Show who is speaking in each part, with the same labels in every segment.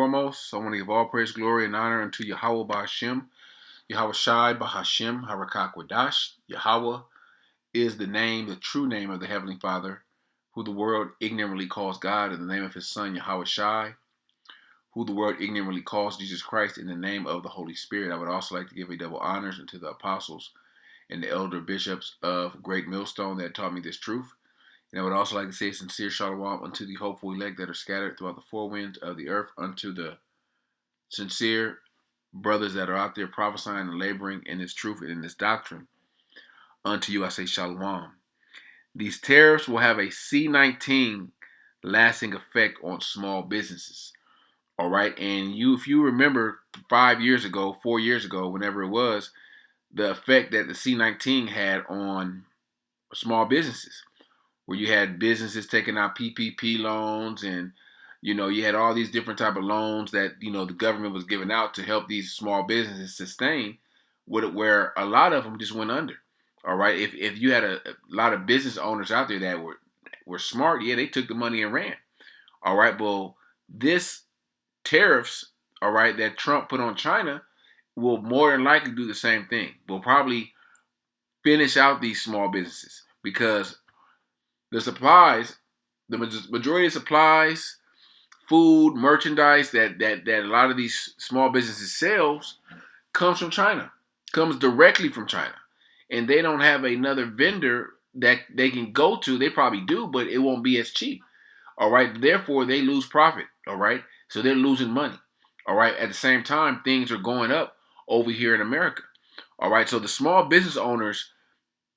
Speaker 1: Foremost, I want to give all praise, glory, and honor unto Yahawah Bahasham, Yahawashi, Bahasham, Harakakwadash. Yahawah is the name, the true name of the Heavenly Father, who the world ignorantly calls God, in the name of His Son, Yahawashi, who the world ignorantly calls Jesus Christ, in the name of the Holy Spirit. I would also like to give a double honors unto the apostles and the elder bishops of Great Millstone that taught me this truth. And I would also like to say a sincere shalom unto the hopeful elect that are scattered throughout the four winds of the earth, unto the sincere brothers that are out there prophesying and laboring in this truth and in this doctrine. Unto you I say shalom. These tariffs will have a C19 lasting effect on small businesses. All right, and if you remember 5 years ago, 4 years ago, whenever it was, the effect that the C19 had on small businesses, where you had businesses taking out PPP loans, and you had all these different type of loans that the government was giving out to help these small businesses sustain, where a lot of them just went under. All right, if you had a lot of business owners out there that were smart, yeah, they took the money and ran. All right, well, this tariffs, all right, that Trump put on China will more than likely do the same thing. Will probably finish out these small businesses because the supplies, the majority of supplies, food, merchandise that a lot of these small businesses sells comes from China, comes directly from China, and they don't have another vendor that they can go to. They probably do, but it won't be as cheap. All right, therefore they lose profit. All right, so they're losing money. All right, at the same time things are going up over here in America. All right, so the small business owners,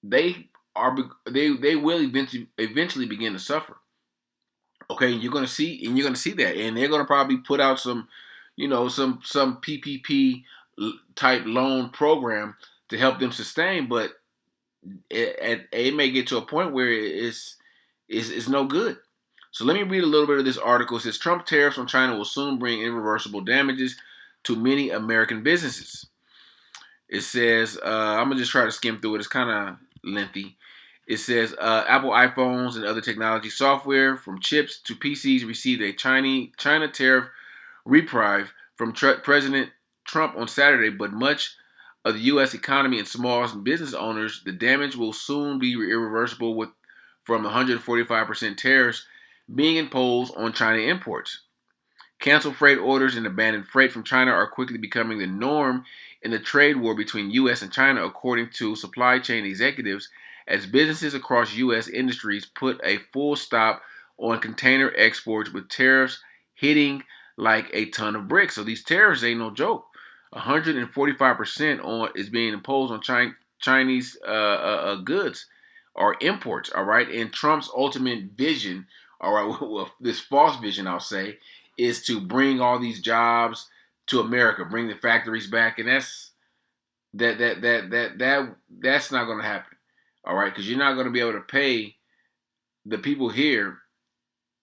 Speaker 1: they will eventually begin to suffer. Okay, you're gonna see that, and they're gonna probably put out some, some PPP type loan program to help them sustain, but it may get to a point where it's no good. So let me read a little bit of this article. It says Trump tariffs on China will soon bring irreversible damages to many American businesses. It says I'm gonna just try to skim through it. It's kind of lengthy. It says Apple iPhones and other technology software, from chips to PCs, received a China tariff reprieve from President Trump on Saturday, but much of the U.S. economy and small business owners, the damage will soon be irreversible from 145% tariffs being imposed on China imports. Canceled freight orders and abandoned freight from China are quickly becoming the norm in the trade war between U.S. and China, according to supply chain executives, as businesses across U.S. industries put a full stop on container exports, with tariffs hitting like a ton of bricks. So these tariffs ain't no joke. 145% on is being imposed on Chinese goods or imports. All right, and Trump's ultimate vision, all right, well, this false vision, I'll say, is to bring all these jobs to America, bring the factories back, and that's not going to happen. All right, because you're not going to be able to pay the people here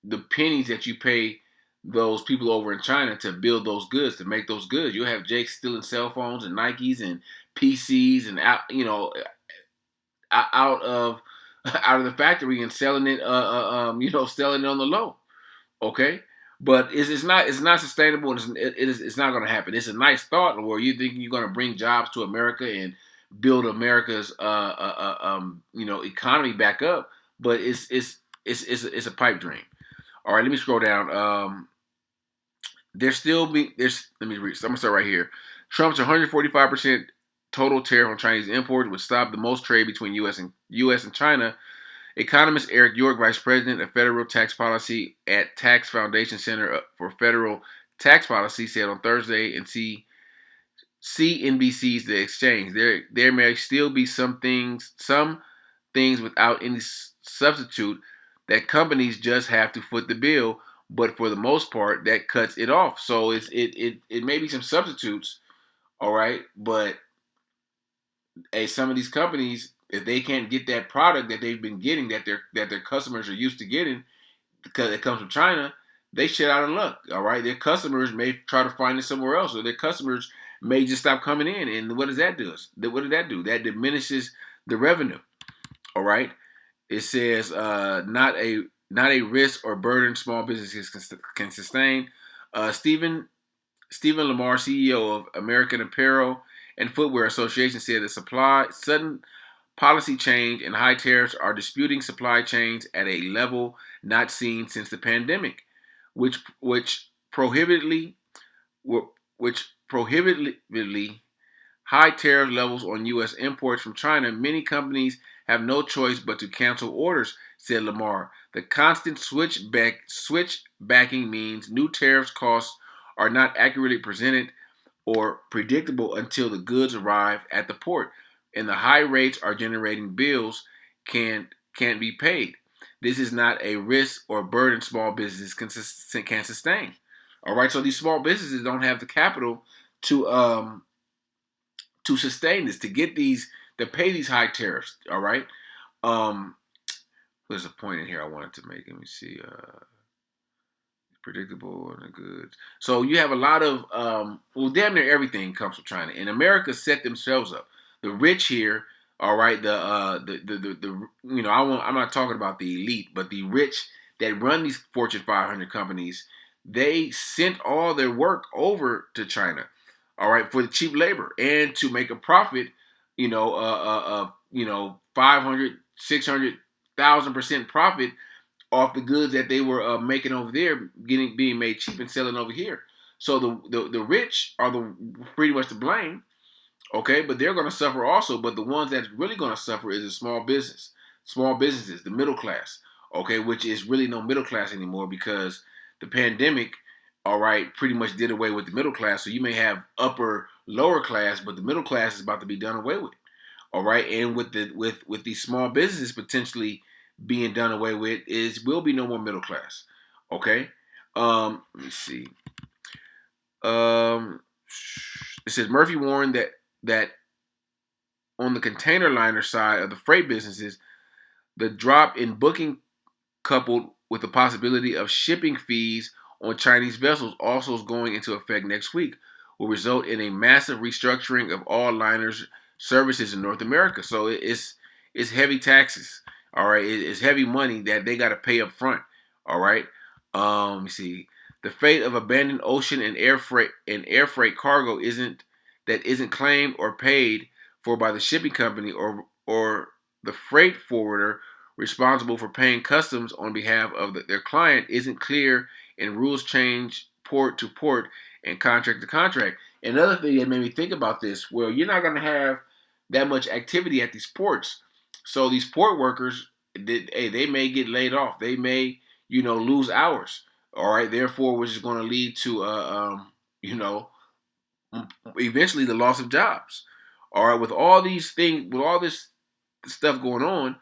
Speaker 1: the pennies that you pay those people over in China to build those goods, to make those goods. You'll have Jake stealing cell phones and Nikes and PCs and out of out of the factory and selling it, selling it on the low. Okay, but it's not sustainable. And it's not going to happen. It's a nice thought where you think you're going to bring jobs to America and build America's economy back up, but it's a pipe dream. All right, let me scroll down. Let me read. I'm gonna start right here. Trump's 145% total tariff on Chinese imports would stop the most trade between U.S. and China. Economist Eric York, vice president of federal tax policy at Tax Foundation Center for Federal Tax Policy, said on Thursday and CNBC's The Exchange, there may still be some things without any substitute that companies just have to foot the bill, but for the most part, that cuts it off. So it may be some substitutes, all right, but some of these companies, if they can't get that product that they've been getting, that their customers are used to getting, because it comes from China, they shit out of luck. All right, their customers may try to find it somewhere else, or their customers may just stop coming in. And what does that do? That diminishes the revenue. All right. It says not a risk or burden small businesses can sustain. Stephen Lamar, CEO of American Apparel and Footwear Association, said the sudden policy change and high tariffs are disputing supply chains at a level not seen since the pandemic, which prohibitively which prohibitively high tariff levels on U.S. imports from China. Many companies have no choice but to cancel orders, said Lamar. The constant switchbacking means new tariffs costs are not accurately presented or predictable until the goods arrive at the port, and the high rates are generating bills can't be paid. This is not a risk or burden small business can sustain. All right, so these small businesses don't have the capital to sustain this, to get these, to pay these high tariffs. All right. Um, there's a point in here I wanted to make. Let me see. Predictable and the goods. So you have a lot of well, damn near everything comes from China. And America set themselves up. The rich here, all right, the you know, I'm not talking about the elite, but the rich that run these Fortune 500 companies, they sent all their work over to China, all right, for the cheap labor and to make a profit, 500, 600,000% profit off the goods that they were making over there, being made cheap and selling over here. So the rich are the pretty much to blame, okay? But they're going to suffer also. But the ones that's really going to suffer is the small businesses, the middle class, okay, which is really no middle class anymore because the pandemic, all right, pretty much did away with the middle class. So you may have upper, lower class, but the middle class is about to be done away with. All right, and with these small businesses potentially being done away with, will be no more middle class. Okay, let me see. It says Murphy warned that on the container liner side of the freight businesses, the drop in booking coupled with the possibility of shipping fees on Chinese vessels also is going into effect next week, will result in a massive restructuring of all liners services in North America. So it's heavy taxes. All right, it's heavy money that they got to pay up front. All right. Let me see. The fate of abandoned ocean and air freight cargo isn't claimed or paid for by the shipping company or the freight forwarder responsible for paying customs on behalf of their client isn't clear, and rules change port to port and contract to contract. Another thing that made me think about this, well, you're not going to have that much activity at these ports. So these port workers, they may get laid off. They may, lose hours. All right. Therefore, which is going to lead to, eventually the loss of jobs. All right. With all these things, with all this stuff going on,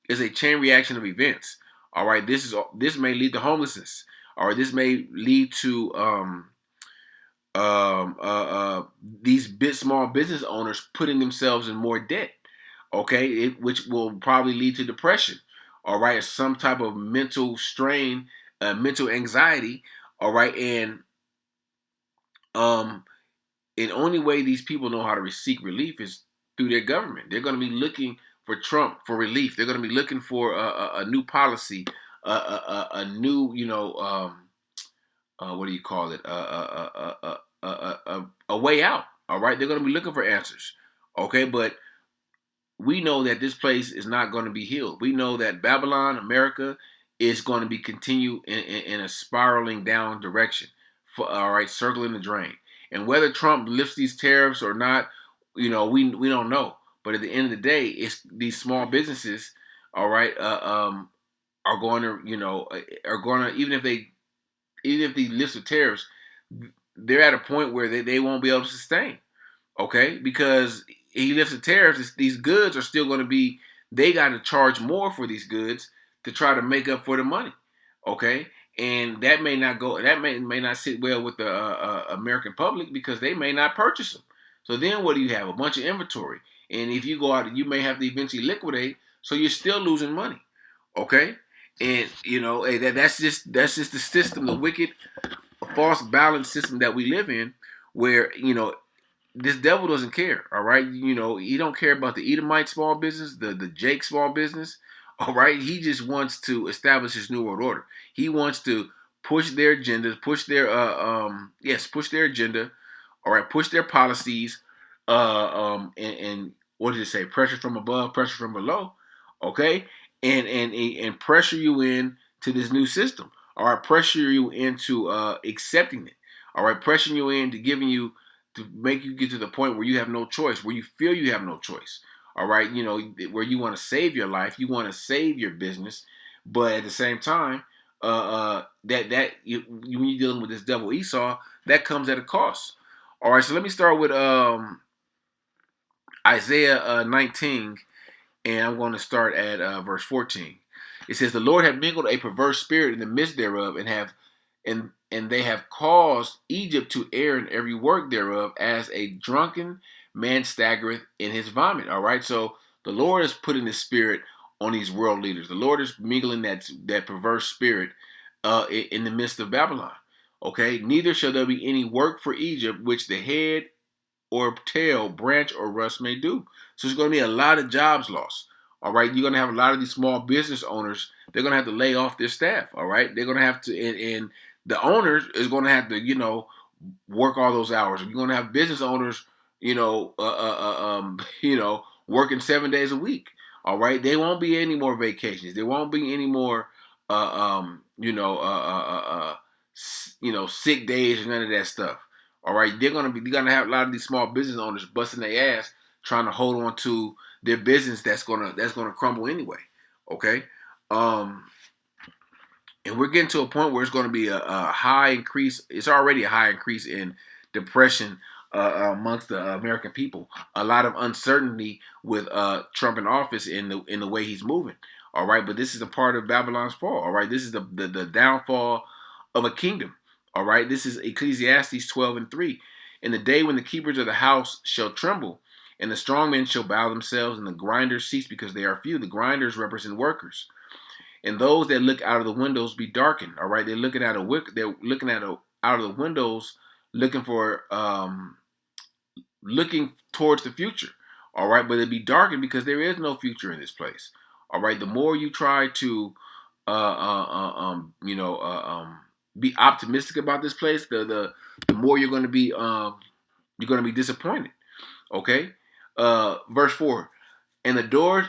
Speaker 1: is a chain reaction of events. All right. This may lead to homelessness. All right. This may lead to these small business owners putting themselves in more debt, okay, which will probably lead to depression, all right, some type of mental strain, mental anxiety, all right, um, and only way these people know how to seek relief is through their government. They're going to be looking for Trump for relief. They're going to be looking for a new policy, a new, what do you call it? A way out. All right, they're going to be looking for answers. Okay, but we know that this place is not going to be healed. We know that Babylon, America, is going to be continue in a spiraling down direction. All right, circling the drain. And whether Trump lifts these tariffs or not, we don't know. But at the end of the day, it's these small businesses, all right, are going to, even if they lift the tariffs, they're at a point where they won't be able to sustain. Okay, because he lifts the tariffs, these goods are still going to be. They got to charge more for these goods to try to make up for the money. Okay, and that may not go. That may not sit well with the American public because they may not purchase them. So then, what do you have? A bunch of inventory, and if you go out, you may have to eventually liquidate. So you're still losing money. Okay, and hey, that's just the system, the wicked, false balance system that we live in, where this devil doesn't care, all right? He don't care about the Edomite small business, the Jake small business, all right? He just wants to establish his new world order. He wants to push their agendas, push their agenda. All right, push their policies. And what did it say? Pressure from above, pressure from below. Okay, and pressure you in to this new system. All right, pressure you into accepting it. All right, pressuring you into giving you to make you get to the point where you have no choice, where you feel you have no choice. All right, where you want to save your life, you want to save your business, but at the same time, when you're dealing with this devil Esau, that comes at a cost. All right, so let me start with Isaiah 19, and I'm going to start at verse 14. It says, "The Lord had mingled a perverse spirit in the midst thereof, and they have caused Egypt to err in every work thereof, as a drunken man staggereth in his vomit." All right, so the Lord is putting His spirit on these world leaders. The Lord is mingling that perverse spirit in the midst of Babylon. Okay, neither shall there be any work for Egypt which the head or tail, branch or rust may do. So there's going to be a lot of jobs lost. All right, you're going to have a lot of these small business owners. They're going to have to lay off their staff. All right, they're going to have to, and the owners is going to have to, work all those hours. You're going to have business owners, working 7 days a week. All right, there won't be any more vacations. There won't be any more, sick days or none of that stuff. All right, you're gonna have a lot of these small business owners busting their ass trying to hold on to their business that's gonna crumble anyway. Okay, um, and we're getting to a point where it's going to be a high increase. It's already a high increase in depression amongst the American people. A lot of uncertainty with Trump in office in the way he's moving. All right, but this is a part of Babylon's fall. All right, this is the downfall of a kingdom. All right, this is Ecclesiastes 12:3. In the day when the keepers of the house shall tremble, and the strong men shall bow themselves, and the grinders cease because they are few. The grinders represent workers, and those that look out of the windows be darkened. All right, they're looking at out of the windows, looking for looking towards the future. All right, but it be darkened because there is no future in this place. All right, the more you try to be optimistic about this place, the more you're going to be disappointed. Okay, verse 4. And the doors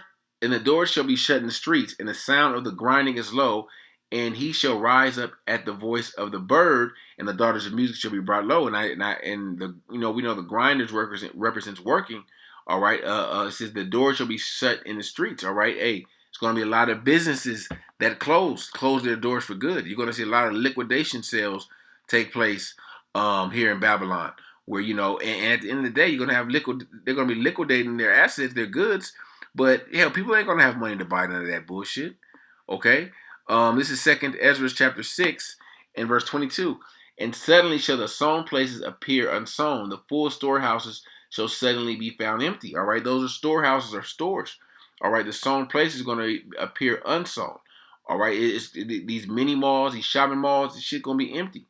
Speaker 1: shall be shut in the streets, and the sound of the grinding is low, and he shall rise up at the voice of the bird, and the daughters of music shall be brought low. We know the grinders represents working. All right. It says the doors shall be shut in the streets. All right. Hey, it's going to be a lot of businesses that close their doors for good. You're going to see a lot of liquidation sales take place here in Babylon, where and at the end of the day, you're going to have they're going to be liquidating their assets, their goods. But hell, people ain't gonna have money to buy none of that bullshit. Okay. This is Second Ezra chapter 6 and verse 22. And suddenly shall the sown places appear unsown. The full storehouses shall suddenly be found empty. All right. Those are storehouses or stores. All right. The sown place is going to appear unsown. All right. These mini malls, these shopping malls, this shit going to be empty.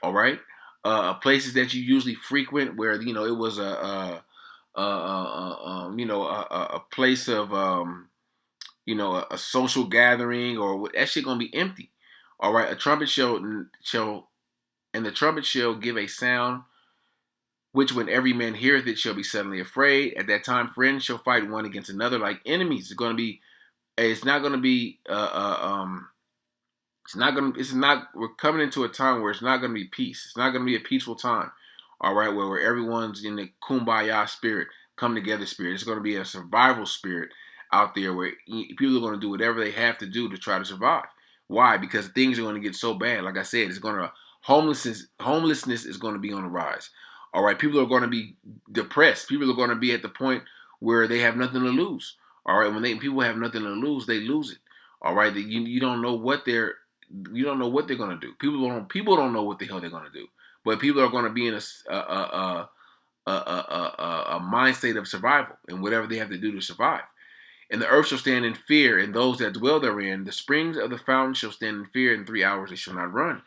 Speaker 1: All right. Places that you usually frequent where, it was a place of a social gathering, or that shit gonna be empty. All right, a trumpet shall and the trumpet shall give a sound, which when every man heareth it shall be suddenly afraid. At that time, friends shall fight one against another like enemies. It's gonna be. It's not gonna be. It's not gonna. It's not. We're coming into a time where it's not gonna be peace. It's not gonna be a peaceful time. All right, where everyone's in the kumbaya spirit, come together spirit. It's gonna be a survival spirit out there where people are gonna do whatever they have to do to try to survive. Why? Because things are gonna get so bad. Like I said, it's gonna homelessness is gonna be on the rise. All right, people are gonna be depressed. People are gonna be at the point where they have nothing to lose. All right, when people have nothing to lose, they lose it. All right, you don't know what they're gonna do. People don't know what the hell they're gonna do. But people are gonna be in a mind state of survival and whatever they have to do to survive. And the earth shall stand in fear, and those that dwell therein. The springs of the fountain shall stand in fear. In 3 hours they shall not run.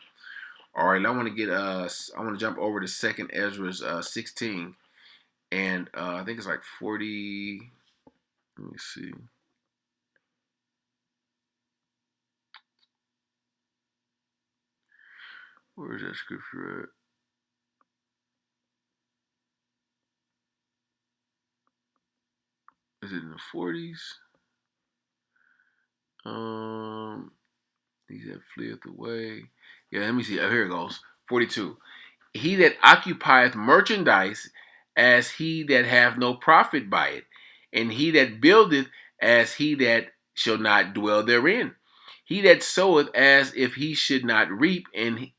Speaker 1: All right, I want to jump over to Second Ezra's 16, and I think it's like 40. Let me see. Where is that scripture at? Is it in the 40s? He that fleeth away. Yeah, let me see. Oh, here it goes. 42. He that occupieth merchandise as he that hath no profit by it, and he that buildeth as he that shall not dwell therein. He that soweth as if he should not reap, and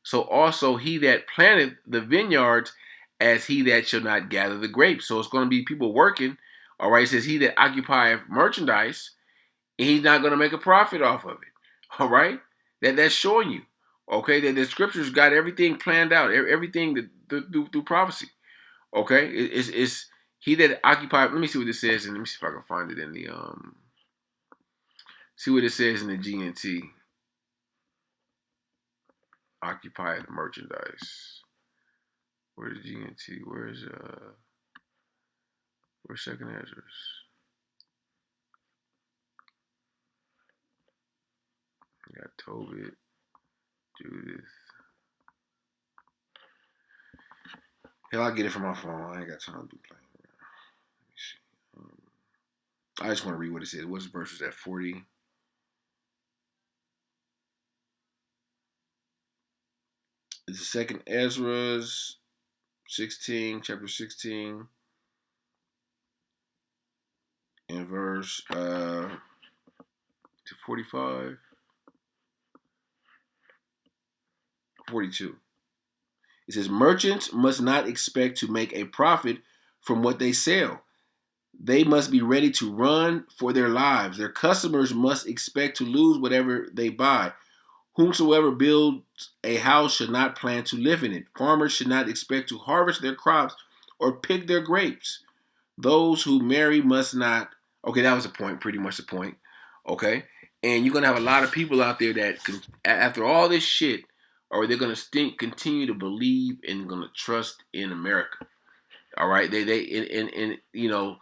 Speaker 1: so also he that planteth the vineyards as he that shall not gather the grapes. So it's going to be people working. All right, it says he that occupieth merchandise, and he's not going to make a profit off of it. All right, that's showing you, okay, that the scriptures got everything planned out, everything through prophecy. Okay, it's he that occupied. Let me see what this says, and let me see if I can find it in the See what it says in the GNT. Occupied merchandise. Where's GNT? Where's second answers? I got Tobit, Judith. Hell, I'll get it from my phone. I ain't got time to be playing around. Let me see. I just want to read what it says. What's verses at 40? It's the second Ezra's 16, chapter 16, and verse to 45, 42. It says, merchants must not expect to make a profit from what they sell. They must be ready to run for their lives. Their customers must expect to lose whatever they buy. Whomsoever builds a house should not plan to live in it. Farmers should not expect to harvest their crops or pick their grapes. Those who marry must not. Okay, that was the point, pretty much the point. Okay, and you're gonna have a lot of people out there that, after all this shit, or they're gonna continue to believe and gonna trust in America. All right, they and you know,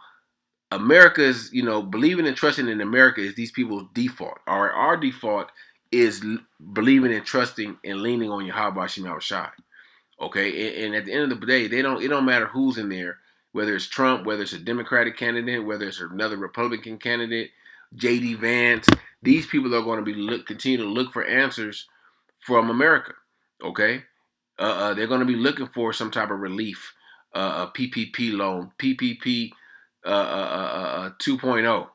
Speaker 1: America's, believing and trusting in America is these people's default. All right, our default is believing and trusting and leaning on Yahawashi. Okay, and at the end of the day, it don't matter who's in there, whether it's Trump, whether it's a Democratic candidate, whether it's another Republican candidate, J.D. Vance. These people are going to continue to look for answers from America. Okay, they're going to be looking for some type of relief, a PPP loan, PPP 2.0.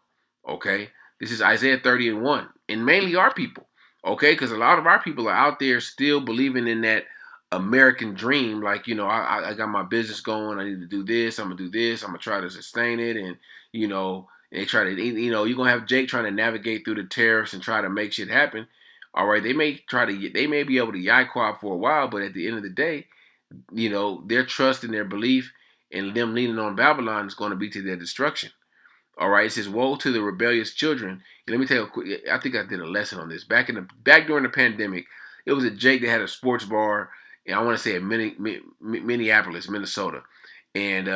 Speaker 1: Okay, this is Isaiah 30 and 1, and mainly our people. Okay, because a lot of our people are out there still believing in that American dream. Like, I got my business going. I need to do this. I'm gonna do this. I'm gonna try to sustain it, and they try to. You're gonna have Jake trying to navigate through the tariffs and try to make shit happen. All right, they may be able to Yahawah for a while, but at the end of the day, their trust and their belief and them leaning on Babylon is going to be to their destruction. All right, it says, "Woe to the rebellious children." And let me tell you, quick. I think I did a lesson on this back during the pandemic. It was a Jake that had a sports bar, and I want to say in Minneapolis, Minnesota, and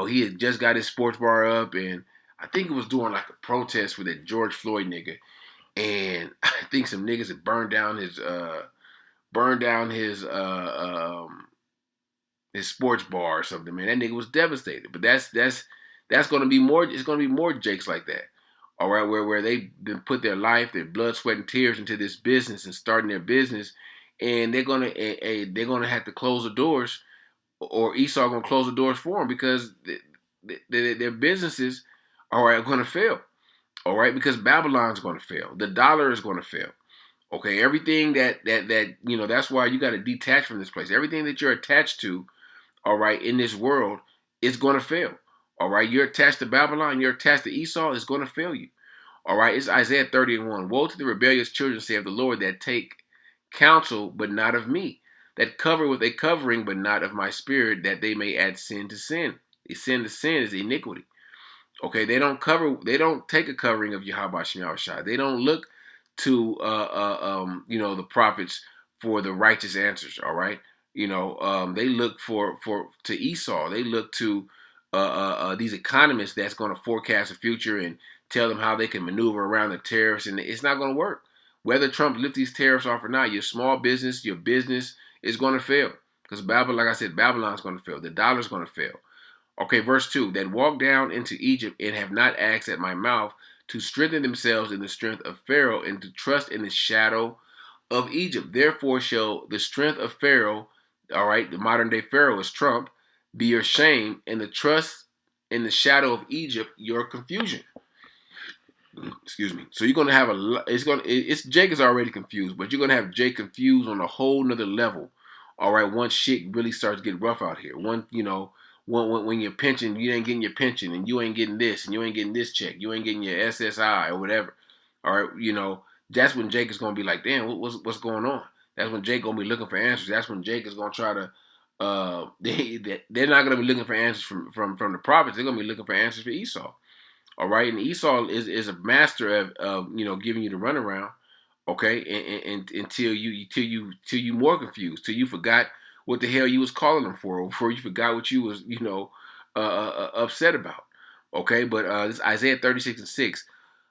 Speaker 1: he had just got his sports bar up, and I think it was during like a protest with that George Floyd nigga, and I think some niggas had burned down his sports bar or something, man. That nigga was devastated. But that's gonna be more. It's gonna be more Jakes like that. All right, where they put their life, their blood, sweat, and tears into this business and starting their business, and they're gonna have to close the doors, or Esau gonna close the doors for them because their businesses are gonna fail. All right, because Babylon's gonna fail. The dollar is gonna fail. Okay, everything that's why you got to detach from this place. Everything that you're attached to, all right, in this world, it's going to fail. All right, you're attached to Babylon, you're attached to Esau, it's going to fail you. All right, it's Isaiah 30 and 1. Woe to the rebellious children, saith the Lord, that take counsel, but not of me, that cover with a covering, but not of my spirit, that they may add sin to sin. A sin to sin is iniquity. Okay, they don't take a covering of Yahawashi. They don't look to the prophets for the righteous answers. All right, they look to Esau. They look to these economists that's going to forecast the future and tell them how they can maneuver around the tariffs, and it's not going to work. Whether Trump lifts these tariffs off or not, your small business, your business is going to fail. Because Babylon, like I said, Babylon's going to fail. The dollar's going to fail. Okay, verse 2, that walk down into Egypt and have not asked at my mouth to strengthen themselves in the strength of Pharaoh and to trust in the shadow of Egypt. Therefore shall the strength of Pharaoh, all right, the modern day Pharaoh is Trump, be your shame, and the trust in the shadow of Egypt your confusion. Excuse me. So you're gonna have it's Jake is already confused, but you're gonna have Jake confused on a whole nother level. All right, once shit really starts to get rough out here. When your pension, you ain't getting your pension, and you ain't getting this, and you ain't getting this check, you ain't getting your SSI or whatever. All right, that's when Jake is gonna be like, damn, what's going on? That's when Jake gonna be looking for answers. That's when Jake is gonna try to. They're not gonna be looking for answers from the prophets. They're gonna be looking for answers for Esau. All right, and Esau is a master of giving you the runaround. Okay, and until you more confused, till you forgot what the hell you was calling them for, or before you forgot what you was upset about. Okay, but this Isaiah 36:6.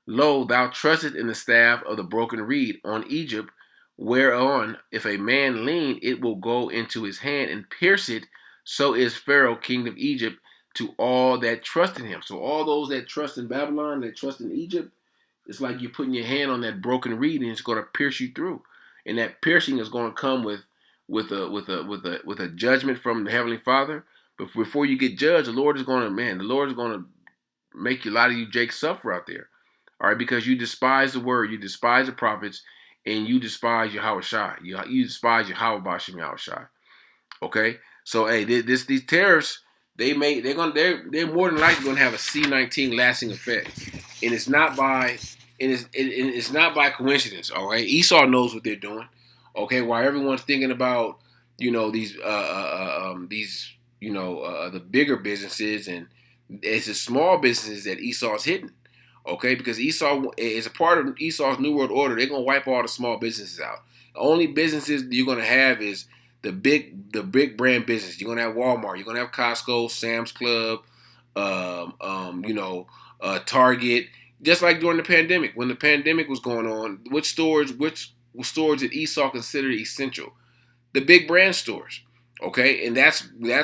Speaker 1: Lo, thou trustest in the staff of the broken reed on Egypt, whereon if a man lean, it will go into his hand and pierce it. So is Pharaoh, king of Egypt, to all that trust in him. So all those that trust in Babylon, that trust in Egypt, it's like you're putting your hand on that broken reed and it's going to pierce you through. And that piercing is going to come with a judgment from the Heavenly Father. But before you get judged, the Lord is going to make a lot of you Jake suffer out there. All right, because you despise the word, you despise the prophets, and you despise Yahawashi. You despise Bahasham. Okay, so hey, these tariffs they're more than likely going to have a C19 lasting effect, and it's not by coincidence. All right, Esau knows what they're doing. Okay, while everyone's thinking about the bigger businesses, and it's the small businesses that Esau's hitting. Okay, because Esau is a part of Esau's New World Order. They're gonna wipe all the small businesses out. The only businesses you're gonna have is the big brand business. You're gonna have Walmart. You're gonna have Costco, Sam's Club, Target. Just like during the pandemic, when the pandemic was going on, which stores did Esau consider essential? The big brand stores. Okay, and that's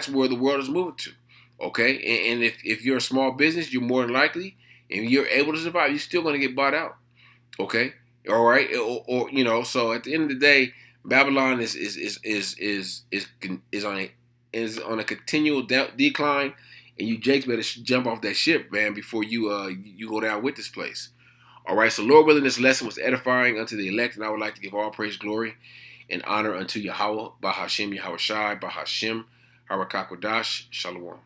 Speaker 1: where the world is moving to. Okay, and if you're a small business, you're more than likely, and you're able to survive, you're still going to get bought out. Okay, all right, or so at the end of the day, Babylon is on a continual decline, and you Jakes better jump off that ship, man, before you go down with this place. All right, so Lord willing, this lesson was edifying unto the elect, and I would like to give all praise, glory, and honor unto Yahawah, Bahasham, Yahawashi, Bahasham, Harakakwadash, Shalom.